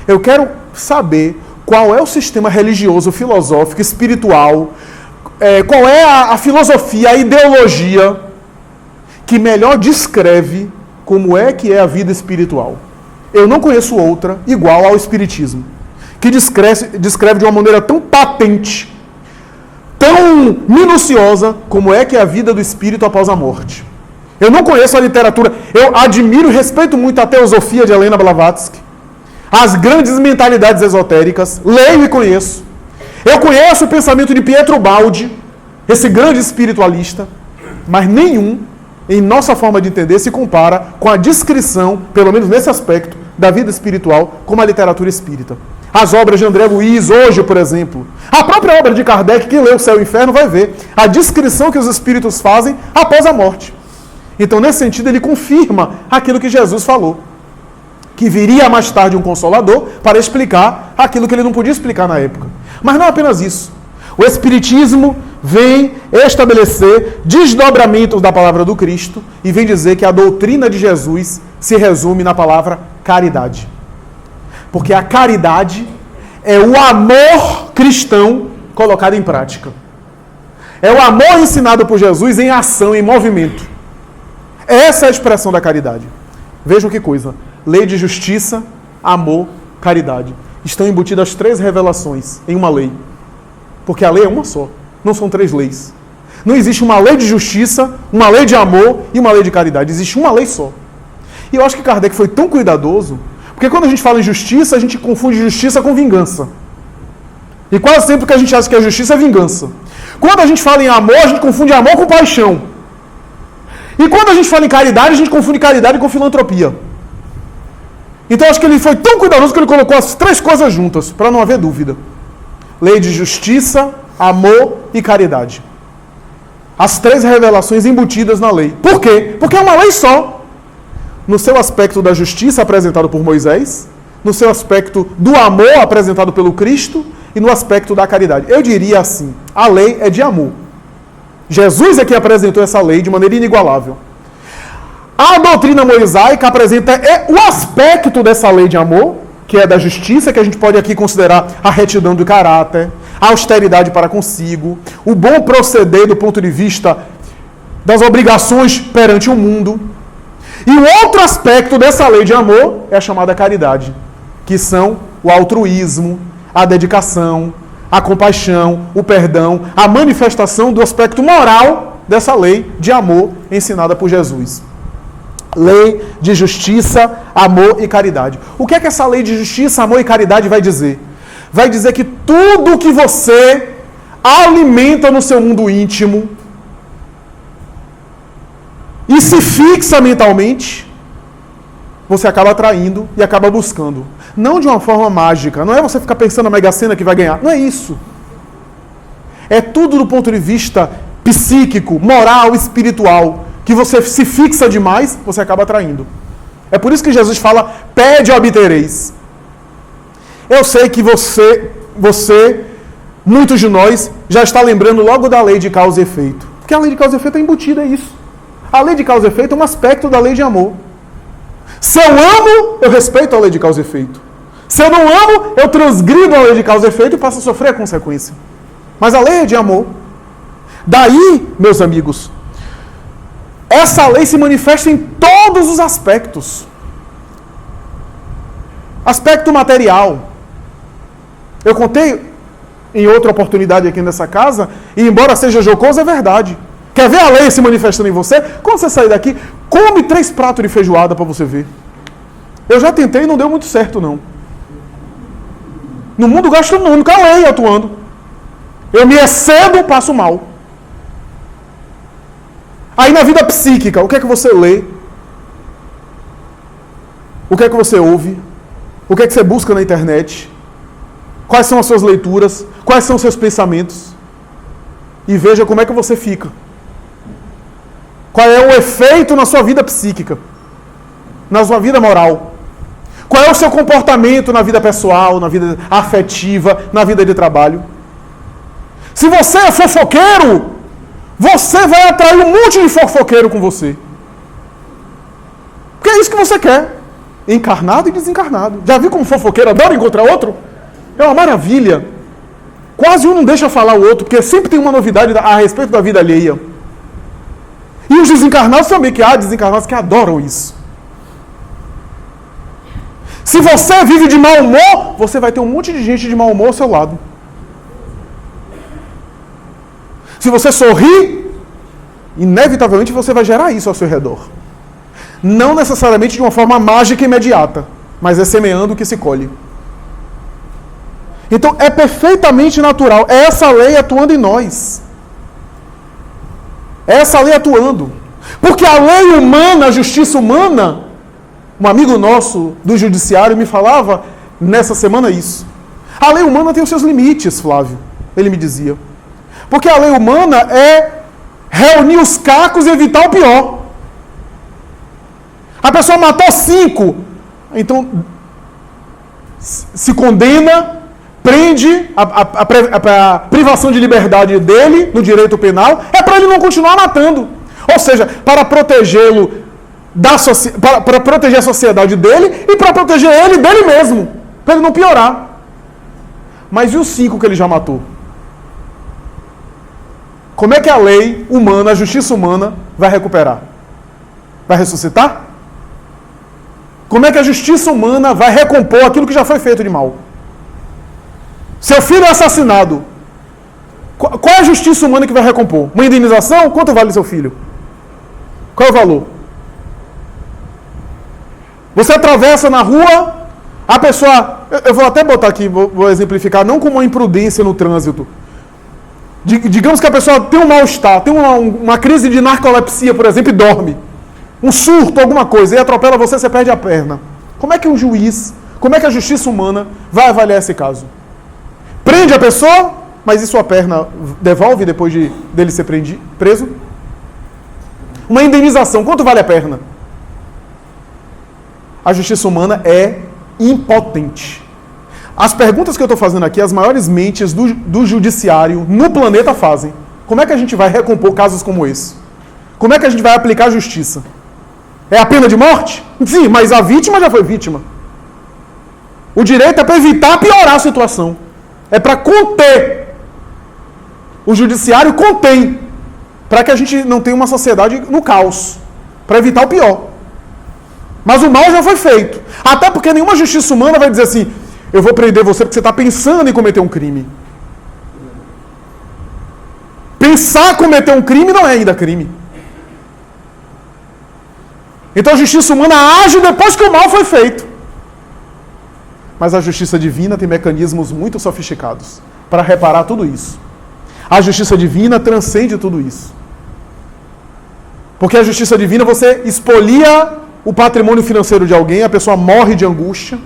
Eu quero saber qual é o sistema religioso, filosófico, espiritual, qual é a filosofia, a ideologia que melhor descreve como é que é a vida espiritual. Eu não conheço outra igual ao Espiritismo, que descreve de uma maneira tão patente, tão minuciosa, como é que é a vida do espírito após a morte. Eu não conheço a literatura, eu admiro e respeito muito a teosofia de Helena Blavatsky, as grandes mentalidades esotéricas, leio e conheço. Eu conheço o pensamento de Pietro Baldi, esse grande espiritualista, mas nenhum, em nossa forma de entender, se compara com a descrição, pelo menos nesse aspecto, da vida espiritual, como a literatura espírita. As obras de André Luiz, hoje, por exemplo, a própria obra de Kardec, que lê O Céu e o Inferno, vai ver a descrição que os espíritos fazem após a morte. Então, nesse sentido, ele confirma aquilo que Jesus falou, que viria mais tarde um Consolador para explicar aquilo que ele não podia explicar na época. Mas não apenas isso. O Espiritismo vem estabelecer desdobramentos da palavra do Cristo e vem dizer que a doutrina de Jesus se resume na palavra caridade. Porque a caridade é o amor cristão colocado em prática. É o amor ensinado por Jesus em ação, em movimento. Essa é a expressão da caridade. Vejam que coisa. Lei de justiça, amor, caridade. Estão embutidas as três revelações em uma lei. Porque a lei é uma só. Não são três leis. Não existe uma lei de justiça, uma lei de amor e uma lei de caridade. Existe uma lei só. E eu acho que Kardec foi tão cuidadoso, porque quando a gente fala em justiça, a gente confunde justiça com vingança. E quase sempre o que a gente acha que é justiça é vingança. Quando a gente fala em amor, a gente confunde amor com paixão. E quando a gente fala em caridade, a gente confunde caridade com filantropia. Então acho que ele foi tão cuidadoso que ele colocou as três coisas juntas, para não haver dúvida. Lei de justiça, amor e caridade. As três revelações embutidas na lei. Por quê? Porque é uma lei só. No seu aspecto da justiça apresentado por Moisés, no seu aspecto do amor apresentado pelo Cristo e no aspecto da caridade. Eu diria assim, a lei é de amor. Jesus é quem apresentou essa lei de maneira inigualável. A doutrina mosaica apresenta o aspecto dessa lei de amor, que é da justiça, que a gente pode aqui considerar a retidão do caráter, a austeridade para consigo, o bom proceder do ponto de vista das obrigações perante o mundo. E o outro aspecto dessa lei de amor é a chamada caridade, que são o altruísmo, a dedicação, a compaixão, o perdão, a manifestação do aspecto moral dessa lei de amor ensinada por Jesus. Lei de justiça, amor e caridade. O que é que essa lei de justiça, amor e caridade vai dizer? Vai dizer que tudo que você alimenta no seu mundo íntimo e se fixa mentalmente, você acaba atraindo e acaba buscando. Não de uma forma mágica. Não é você ficar pensando na Mega Sena que vai ganhar. Não é isso. É tudo do ponto de vista psíquico, moral, espiritual, que você se fixa demais, você acaba atraindo. É por isso que Jesus fala, pede e obtereis. Eu sei que você, muitos de nós, já está lembrando logo da lei de causa e efeito. Porque a lei de causa e efeito é embutida, é isso. A lei de causa e efeito é um aspecto da lei de amor. Se eu amo, eu respeito a lei de causa e efeito. Se eu não amo, eu transgrido a lei de causa e efeito e passo a sofrer a consequência. Mas a lei é de amor. Daí, meus amigos, essa lei se manifesta em todos os aspectos. Aspecto material. Eu contei em outra oportunidade aqui nessa casa, e embora seja jocoso, é verdade. Quer ver a lei se manifestando em você? Quando você sair daqui, come 3 pratos de feijoada para você ver. Eu já tentei e não deu muito certo, não. No mundo gastronômico, a lei atuando. Eu me excedo, passo mal. Aí na vida psíquica, o que é que você lê? O que é que você ouve? O que é que você busca na internet? Quais são as suas leituras? Quais são os seus pensamentos? E veja como é que você fica. Qual é o efeito na sua vida psíquica? Na sua vida moral? Qual é o seu comportamento na vida pessoal, na vida afetiva, na vida de trabalho? Se você é fofoqueiro, você vai atrair um monte de fofoqueiro com você. Porque é isso que você quer. Encarnado e desencarnado. Já viu como fofoqueiro adora encontrar outro? É uma maravilha. Quase um não deixa falar o outro, porque sempre tem uma novidade a respeito da vida alheia. E os desencarnados também, que há desencarnados que adoram isso. Se você vive de mau humor, você vai ter um monte de gente de mau humor ao seu lado. Se você sorrir, inevitavelmente você vai gerar isso ao seu redor. Não necessariamente de uma forma mágica e imediata, mas é semeando o que se colhe. Então é perfeitamente natural. É essa lei atuando em nós. É essa lei atuando. Porque a lei humana, a justiça humana, um amigo nosso do judiciário me falava nessa semana isso. A lei humana tem os seus limites, Flávio. Ele me dizia. Porque a lei humana é reunir os cacos e evitar o pior. A pessoa matou 5. Então, se condena, prende a privação de liberdade dele no direito penal, é para ele não continuar matando. Ou seja, para protegê-lo, para proteger a sociedade dele e para proteger ele dele mesmo, para ele não piorar. Mas e os 5 que ele já matou? Como é que a lei humana, a justiça humana, vai recuperar? Vai ressuscitar? Como é que a justiça humana vai recompor aquilo que já foi feito de mal? Seu filho é assassinado. Qual é a justiça humana que vai recompor? Uma indenização? Quanto vale seu filho? Qual é o valor? Você atravessa na rua, a pessoa... Eu vou até botar aqui, vou exemplificar, não como uma imprudência no trânsito. Digamos que a pessoa tem um mal-estar, tem uma crise de narcolepsia, por exemplo, e dorme. Um surto, alguma coisa, e atropela você, você perde a perna. Como é que um juiz, como é que a justiça humana vai avaliar esse caso? Prende a pessoa, mas e sua perna devolve depois dele ser preso? Uma indenização, quanto vale a perna? A justiça humana é impotente. As perguntas que eu estou fazendo aqui, as maiores mentes do judiciário no planeta fazem. Como é que a gente vai recompor casos como esse? Como é que a gente vai aplicar a justiça? É a pena de morte? Sim, mas a vítima já foi vítima. O direito é para evitar piorar a situação. É para conter. o judiciário contém, para que a gente não tenha uma sociedade no caos, para evitar o pior. Mas o mal já foi feito. Até porque nenhuma justiça humana vai dizer assim, eu vou prender você porque você está pensando em cometer um crime. Pensar cometer um crime não é ainda crime. Então a justiça humana age depois que o mal foi feito. Mas a justiça divina tem mecanismos muito sofisticados para reparar tudo isso. A justiça divina transcende tudo isso. Porque a justiça divina, você expolia o patrimônio financeiro de alguém, a pessoa morre de angústia.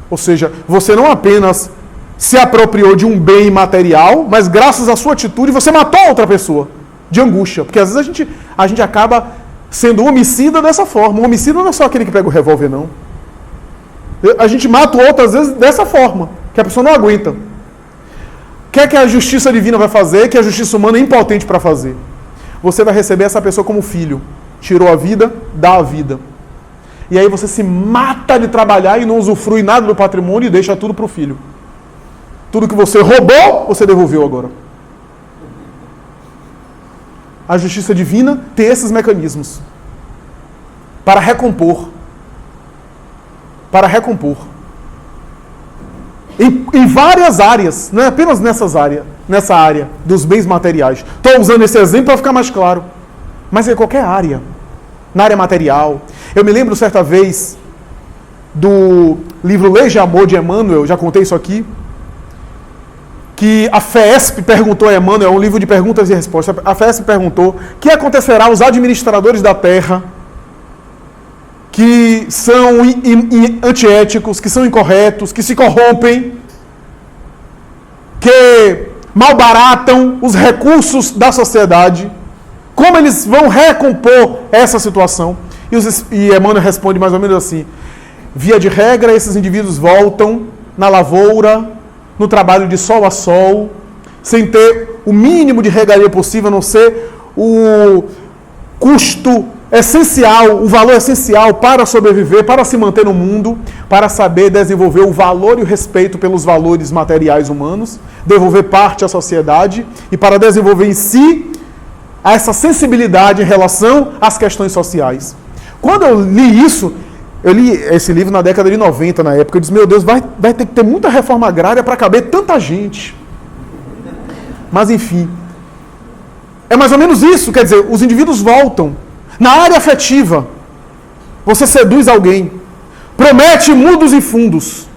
Ou seja, você não apenas se apropriou de um bem material, mas graças à sua atitude você matou outra pessoa de angústia. Porque às vezes a gente acaba sendo homicida dessa forma. O homicida não é só aquele que pega o revólver, não. A gente mata o outro, às vezes, dessa forma, que a pessoa não aguenta. O que é que a justiça divina vai fazer, que a justiça humana é impotente para fazer? Você vai receber essa pessoa como filho. Tirou a vida, dá a vida. E aí você se mata de trabalhar e não usufrui nada do patrimônio e deixa tudo para o filho. Tudo que você roubou, você devolveu agora. A justiça divina tem esses mecanismos para recompor. Para recompor. Em várias áreas, não é apenas nessa área dos bens materiais. Estou usando esse exemplo para ficar mais claro. Mas em qualquer área. Na área material. Eu me lembro certa vez do livro Leis de Amor de Emmanuel, já contei isso aqui, que a FESP perguntou a Emmanuel, é um livro de perguntas e respostas, a FESP perguntou o que acontecerá aos administradores da terra que são antiéticos, que são incorretos, que se corrompem, que malbaratam os recursos da sociedade. Como eles vão recompor essa situação? E Emmanuel responde mais ou menos assim: via de regra, esses indivíduos voltam na lavoura, no trabalho de sol a sol, sem ter o mínimo de regalia possível, a não ser o custo essencial, o valor essencial para sobreviver, para se manter no mundo, para saber desenvolver o valor e o respeito pelos valores materiais humanos, devolver parte à sociedade e para desenvolver em si essa sensibilidade em relação às questões sociais. Quando eu li isso, eu li esse livro na década de 90, na época, eu disse, meu Deus, vai ter que ter muita reforma agrária para caber tanta gente. Mas enfim, é mais ou menos isso, quer dizer, os indivíduos voltam. Na área afetiva, você seduz alguém, promete mundos e fundos,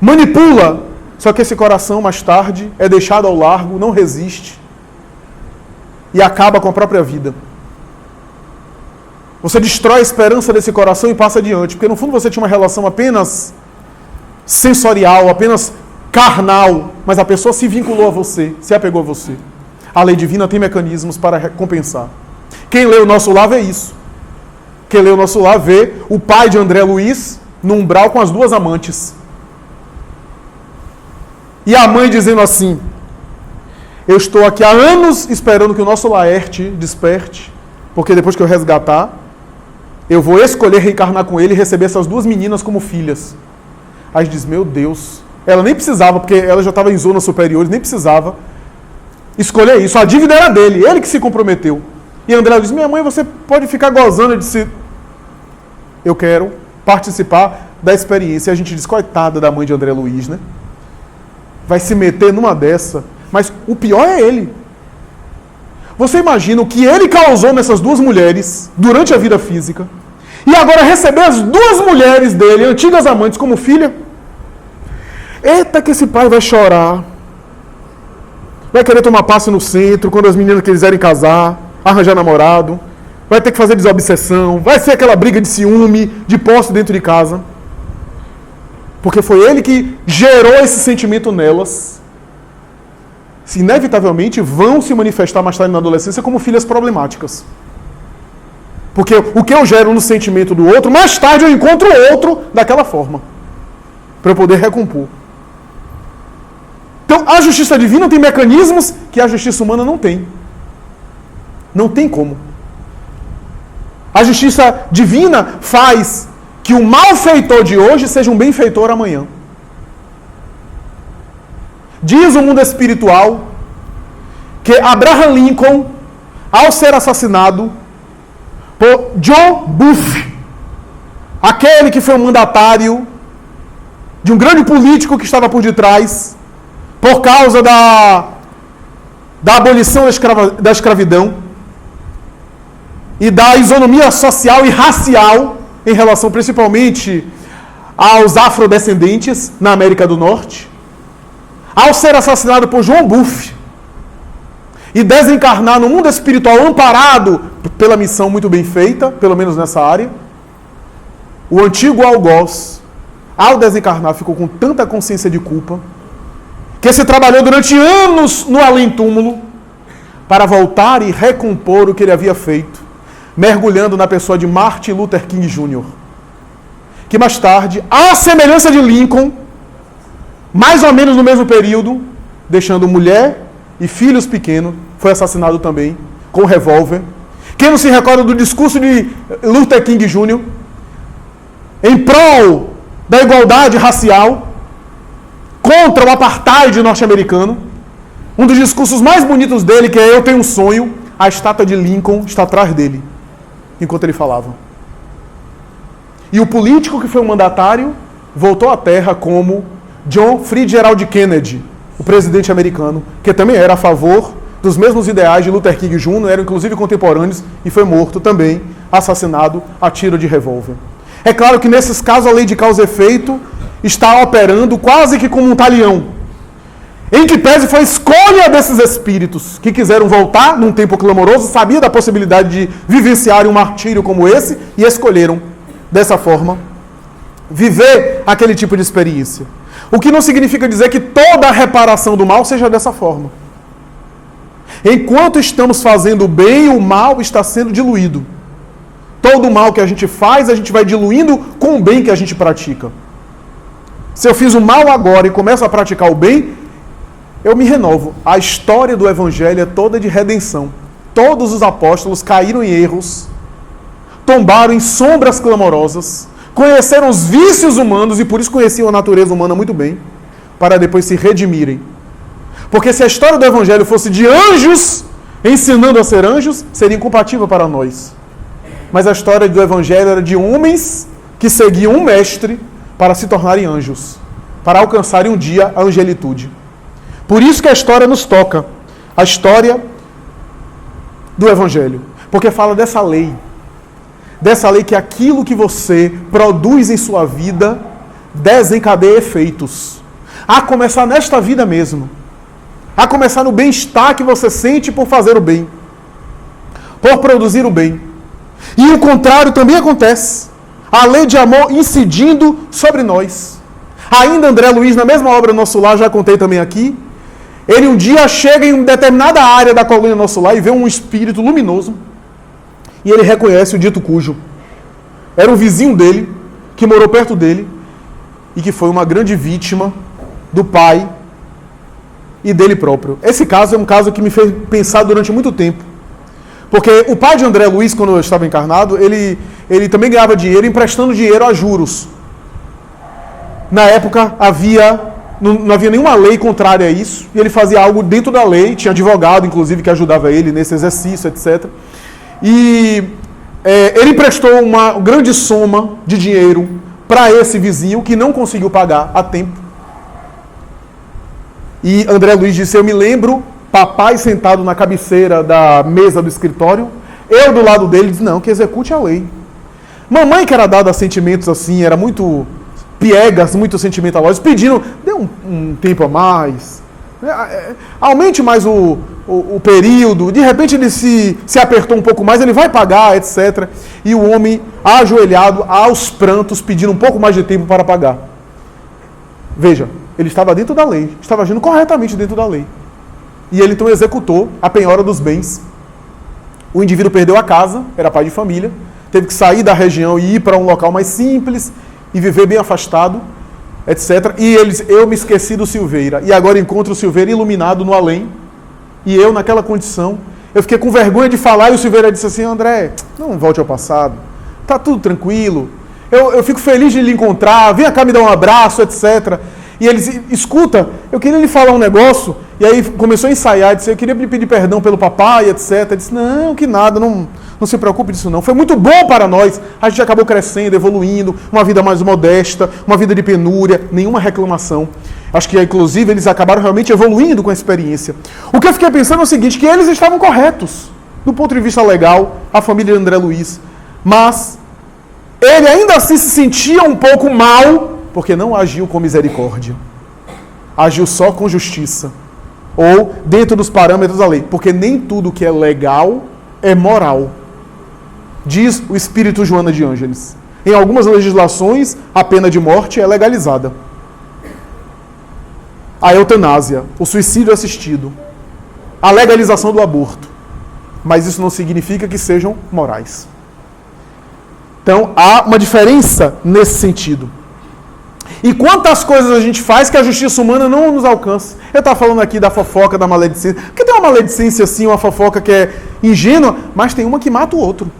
manipula, só que esse coração mais tarde é deixado ao largo, não resiste e acaba com a própria vida. Você destrói a esperança desse coração e passa adiante, porque no fundo você tinha uma relação apenas sensorial, apenas carnal, mas a pessoa se vinculou a você, se apegou a você. A lei divina tem mecanismos para recompensar. Quem lê o Nosso Lar vê isso. Quem lê o Nosso Lar vê o pai de André Luiz no umbral com as duas amantes. E a mãe dizendo assim, eu estou aqui há anos esperando que o nosso Laerte desperte, porque depois que eu resgatar, eu vou escolher reencarnar com ele e receber essas duas meninas como filhas. Aí diz, meu Deus, ela nem precisava, porque ela já estava em zonas superiores, nem precisava escolher isso. A dívida era dele, ele que se comprometeu. E André diz, minha mãe, você pode ficar gozando. Eu disse, eu quero participar da experiência. E a gente diz, coitada da mãe de André Luiz, né? Vai se meter numa dessa. Mas o pior é ele. Você imagina o que ele causou nessas duas mulheres durante a vida física e agora receber as duas mulheres dele, antigas amantes, como filha? Eita que esse pai vai chorar. Vai querer tomar passe no centro quando as meninas quiserem casar, arranjar namorado. Vai ter que fazer desobsessão. Vai ser aquela briga de ciúme, de posse dentro de casa. Porque foi ele que gerou esse sentimento nelas. Inevitavelmente vão se manifestar mais tarde na adolescência como filhas problemáticas. Porque o que eu gero no sentimento do outro, mais tarde eu encontro o outro daquela forma. Para eu poder recompor. Então, a justiça divina tem mecanismos que a justiça humana não tem. Não tem como. A justiça divina faz que o malfeitor de hoje seja um benfeitor amanhã. Diz o mundo espiritual que Abraham Lincoln, ao ser assassinado por John Booth, aquele que foi o mandatário de um grande político que estava por detrás, por causa da abolição da escravidão e da isonomia social e racial em relação principalmente aos afrodescendentes na América do Norte, ao ser assassinado por João Booth e desencarnar no mundo espiritual amparado pela missão muito bem feita, pelo menos nessa área, o antigo algoz, ao desencarnar, ficou com tanta consciência de culpa que se trabalhou durante anos no além-túmulo para voltar e recompor o que ele havia feito, mergulhando na pessoa de Martin Luther King Jr., que mais tarde, à semelhança de Lincoln, mais ou menos no mesmo período, deixando mulher e filhos pequenos, foi assassinado também com um revólver. Quem não se recorda do discurso de Luther King Jr. em prol da igualdade racial, contra o apartheid norte-americano? Um dos discursos mais bonitos dele, que é "Eu tenho um sonho", a estátua de Lincoln está atrás dele, enquanto ele falava. E o político que foi o mandatário voltou à terra como John Fitzgerald Kennedy, o presidente americano, que também era a favor dos mesmos ideais de Luther King Jr., eram inclusive contemporâneos, e foi morto também, assassinado a tiro de revólver. É claro que nesses casos a lei de causa e efeito está operando quase que como um talião, em que pese foi a escolha desses espíritos que quiseram voltar num tempo clamoroso, sabia da possibilidade de vivenciar um martírio como esse e escolheram, dessa forma, viver aquele tipo de experiência. O que não significa dizer que toda a reparação do mal seja dessa forma. Enquanto estamos fazendo o bem, o mal está sendo diluído. Todo o mal que a gente faz, a gente vai diluindo com o bem que a gente pratica. Se eu fiz o mal agora e começo a praticar o bem, eu me renovo. A história do Evangelho é toda de redenção. Todos os apóstolos caíram em erros, tombaram em sombras clamorosas, conheceram os vícios humanos e por isso conheciam a natureza humana muito bem, para depois se redimirem. Porque se a história do Evangelho fosse de anjos ensinando a ser anjos, seria incompatível para nós. Mas a história do Evangelho era de homens que seguiam um mestre para se tornarem anjos, para alcançarem um dia a angelitude. Por isso que a história nos toca, a história do Evangelho, porque fala dessa lei que aquilo que você produz em sua vida desencadeia efeitos, a começar nesta vida mesmo, a começar no bem-estar que você sente por fazer o bem, por produzir o bem. E o contrário também acontece, a lei de amor incidindo sobre nós. Ainda André Luiz, na mesma obra Nosso Lar, já contei também aqui, ele um dia chega em uma determinada área da colônia Nosso Lar e vê um espírito luminoso, e ele reconhece o dito cujo. Era um vizinho dele, que morou perto dele, e que foi uma grande vítima do pai e dele próprio. Esse caso é um caso que me fez pensar durante muito tempo. Porque o pai de André Luiz, quando eu estava encarnado, ele também ganhava dinheiro emprestando dinheiro a juros. Na época não havia nenhuma lei contrária a isso, e ele fazia algo dentro da lei, tinha advogado, inclusive, que ajudava ele nesse exercício, etc. E ele emprestou uma grande soma de dinheiro para esse vizinho que não conseguiu pagar a tempo. E André Luiz disse: eu me lembro, papai sentado na cabeceira da mesa do escritório, eu do lado dele, disse: não, que execute a lei. Mamãe, que era dada a sentimentos assim, era muito piegas, muito sentimentalógicos, pedindo: dê um tempo a mais, aumente mais o período, de repente ele se apertou um pouco mais, ele vai pagar, etc. E o homem, ajoelhado, aos prantos, pedindo um pouco mais de tempo para pagar. Veja, ele estava dentro da lei, estava agindo corretamente dentro da lei. E ele então executou a penhora dos bens. O indivíduo perdeu a casa, era pai de família, teve que sair da região e ir para um local mais simples e viver bem afastado, etc. E ele diz: eu me esqueci do Silveira, e agora encontro o Silveira iluminado no além, e eu naquela condição. Eu fiquei com vergonha de falar, e o Silveira disse assim: André, não volte ao passado, está tudo tranquilo, eu fico feliz de lhe encontrar, venha cá me dar um abraço, etc. E ele disse, escuta, eu queria lhe falar um negócio. E aí começou a ensaiar, disse, eu queria lhe pedir perdão pelo papai, etc. Ele disse, não, que nada, não se preocupe disso não. Foi muito bom para nós. A gente acabou crescendo, evoluindo, uma vida mais modesta, uma vida de penúria, nenhuma reclamação. Acho que, inclusive, eles acabaram realmente evoluindo com a experiência. O que eu fiquei pensando é o seguinte, que eles estavam corretos, do ponto de vista legal, a família de André Luiz. Mas ele ainda assim se sentia um pouco mal, porque não agiu com misericórdia. Agiu só com justiça. Ou dentro dos parâmetros da lei. Porque nem tudo que é legal é moral. Diz o Espírito Joana de Ângeles. Em algumas legislações, a pena de morte é legalizada. A eutanásia, o suicídio assistido, a legalização do aborto. Mas isso não significa que sejam morais. Então, há uma diferença nesse sentido. E quantas coisas a gente faz que a justiça humana não nos alcança? Eu estava falando aqui da fofoca, da maledicência. Porque tem uma maledicência assim, uma fofoca que é ingênua, mas tem uma que mata o outro.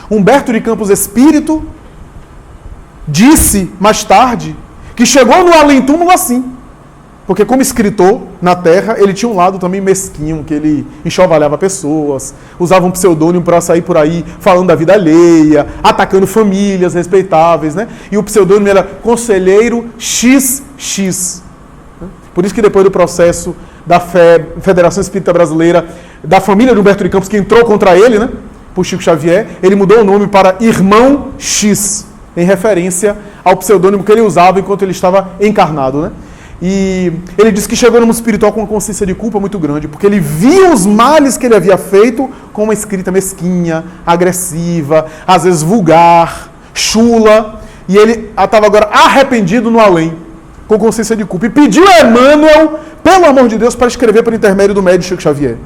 Humberto de Campos Espírito disse, mais tarde, que chegou no além-túmulo assim. Porque como escritor na Terra, ele tinha um lado também mesquinho, que ele enxovalhava pessoas, usava um pseudônimo para sair por aí falando da vida alheia, atacando famílias respeitáveis, né? E o pseudônimo era Conselheiro XX. Por isso que depois do processo da Federação Espírita Brasileira, da família de Humberto de Campos, que entrou contra ele, né? Por Chico Xavier, ele mudou o nome para Irmão X, em referência ao pseudônimo que ele usava enquanto ele estava encarnado, né? E ele disse que chegou no mundo espiritual com uma consciência de culpa muito grande, porque ele via os males que ele havia feito com uma escrita mesquinha, agressiva, às vezes vulgar, chula, e ele estava agora arrependido no além, com consciência de culpa. E pediu a Emmanuel, pelo amor de Deus, para escrever por intermédio do médium Chico Xavier,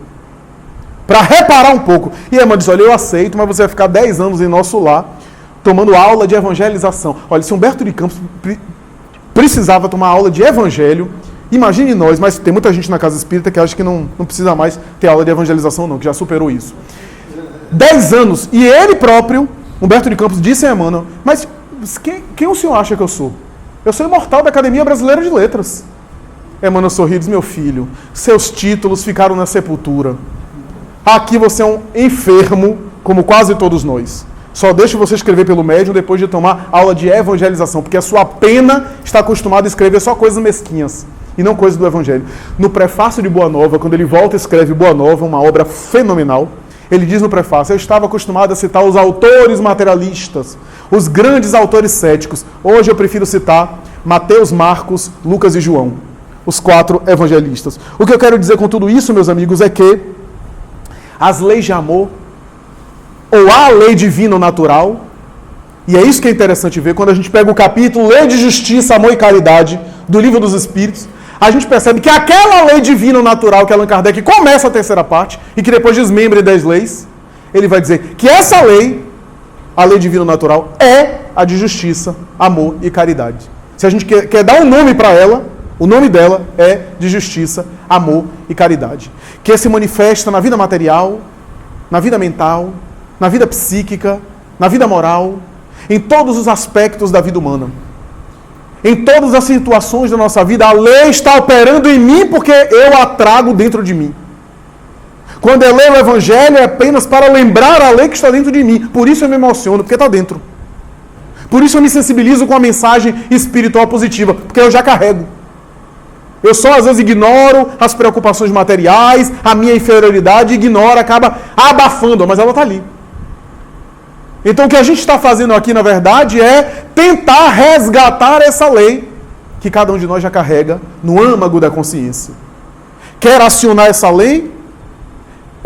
para reparar um pouco. E Emmanuel disse, olha, eu aceito, mas você vai ficar 10 anos em nosso lar, tomando aula de evangelização. Olha, se Humberto de Campos precisava tomar aula de evangelho, imagine nós, mas tem muita gente na casa espírita que acha que não precisa mais ter aula de evangelização não, que já superou isso. 10 anos, e ele próprio, Humberto de Campos, disse a Emmanuel, mas quem o senhor acha que eu sou? Eu sou imortal da Academia Brasileira de Letras. Emmanuel sorriu e disse, meu filho, seus títulos ficaram na sepultura. Aqui você é um enfermo, como quase todos nós. Só deixa você escrever pelo médium depois de tomar aula de evangelização, porque a sua pena está acostumada a escrever só coisas mesquinhas, e não coisas do Evangelho. No prefácio de Boa Nova, quando ele volta e escreve Boa Nova, uma obra fenomenal, ele diz no prefácio, eu estava acostumado a citar os autores materialistas, os grandes autores céticos. Hoje eu prefiro citar Mateus, Marcos, Lucas e João, os 4 evangelistas. O que eu quero dizer com tudo isso, meus amigos, é que as leis de amor, ou há a lei divina ou natural, e é isso que é interessante ver, quando a gente pega o capítulo Lei de Justiça, Amor e Caridade, do Livro dos Espíritos, a gente percebe que aquela lei divina ou natural que Allan Kardec começa a terceira parte, e que depois desmembra em 10 leis, ele vai dizer que essa lei, a lei divina ou natural, é a de justiça, amor e caridade. Se a gente quer dar um nome para ela, o nome dela é de justiça, amor e caridade. Que se manifesta na vida material, na vida mental, na vida psíquica, na vida moral, em todos os aspectos da vida humana. Em todas as situações da nossa vida, a lei está operando em mim porque eu a trago dentro de mim. Quando eu leio o Evangelho é apenas para lembrar a lei que está dentro de mim. Por isso eu me emociono, porque está dentro. Por isso eu me sensibilizo com a mensagem espiritual positiva, porque eu já carrego. Eu só às vezes ignoro as preocupações materiais, a minha inferioridade, ignoro, acaba abafando, mas ela está ali. Então o que a gente está fazendo aqui, na verdade, é tentar resgatar essa lei que cada um de nós já carrega no âmago da consciência. Quer acionar essa lei?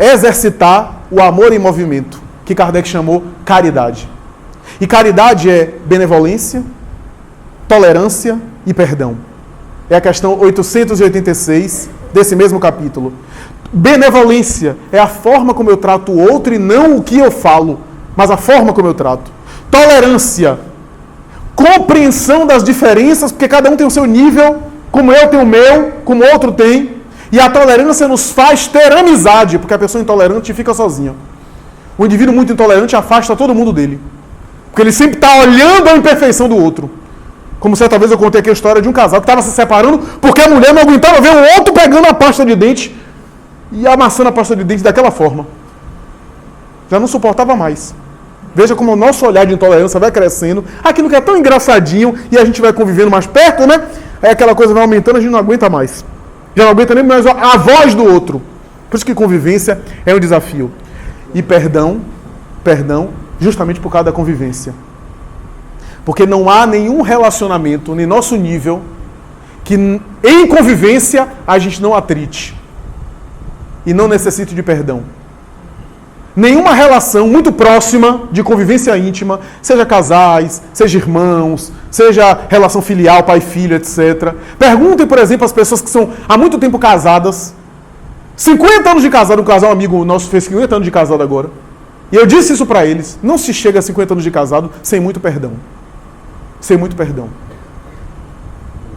Exercitar o amor em movimento, que Kardec chamou caridade. E caridade é benevolência, tolerância e perdão. É a questão 886 desse mesmo capítulo. Benevolência é a forma como eu trato o outro e não o que eu falo, mas a forma como eu trato. Tolerância, compreensão das diferenças, porque cada um tem o seu nível, como eu tenho o meu, como o outro tem. E a tolerância nos faz ter amizade, porque a pessoa intolerante fica sozinha. O indivíduo muito intolerante afasta todo mundo dele, porque ele sempre está olhando a imperfeição do outro. Como certa vez eu contei aqui a história de um casal que estava se separando porque a mulher não aguentava ver o outro pegando a pasta de dente e amassando a pasta de dente daquela forma. Já não suportava mais. Veja como o nosso olhar de intolerância vai crescendo. Aquilo que é tão engraçadinho e a gente vai convivendo mais perto, né? Aí aquela coisa vai aumentando, a gente não aguenta mais. Já não aguenta nem mais a voz do outro. Por isso que convivência é um desafio. E perdão, justamente por causa da convivência. Porque não há nenhum relacionamento, nem nosso nível, que em convivência a gente não atrite. E não necessite de perdão. Nenhuma relação muito próxima de convivência íntima, seja casais, seja irmãos, seja relação filial, pai e filho, etc. Perguntem, por exemplo, às pessoas que são há muito tempo casadas. 50 anos de casado, um casal amigo nosso fez 50 anos de casado agora. E eu disse isso para eles, não se chega a 50 anos de casado sem muito perdão. Sem muito perdão.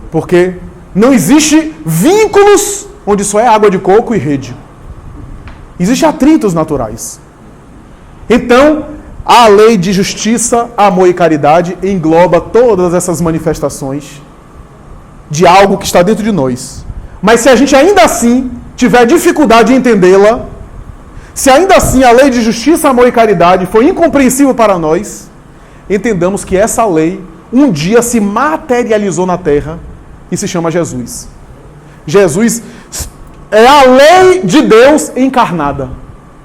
Porque não existe vínculos onde só é água de coco e rede. Existem atritos naturais. Então, a lei de justiça, amor e caridade engloba todas essas manifestações de algo que está dentro de nós. Mas se a gente ainda assim tiver dificuldade em entendê-la, se ainda assim a lei de justiça, amor e caridade foi incompreensível para nós, entendamos que essa lei um dia se materializou na terra e se chama Jesus. Jesus é a lei de Deus encarnada.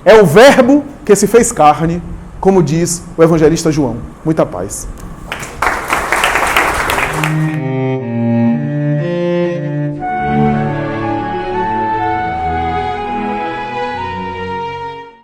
É o verbo que se fez carne, como diz o evangelista João. Muita paz.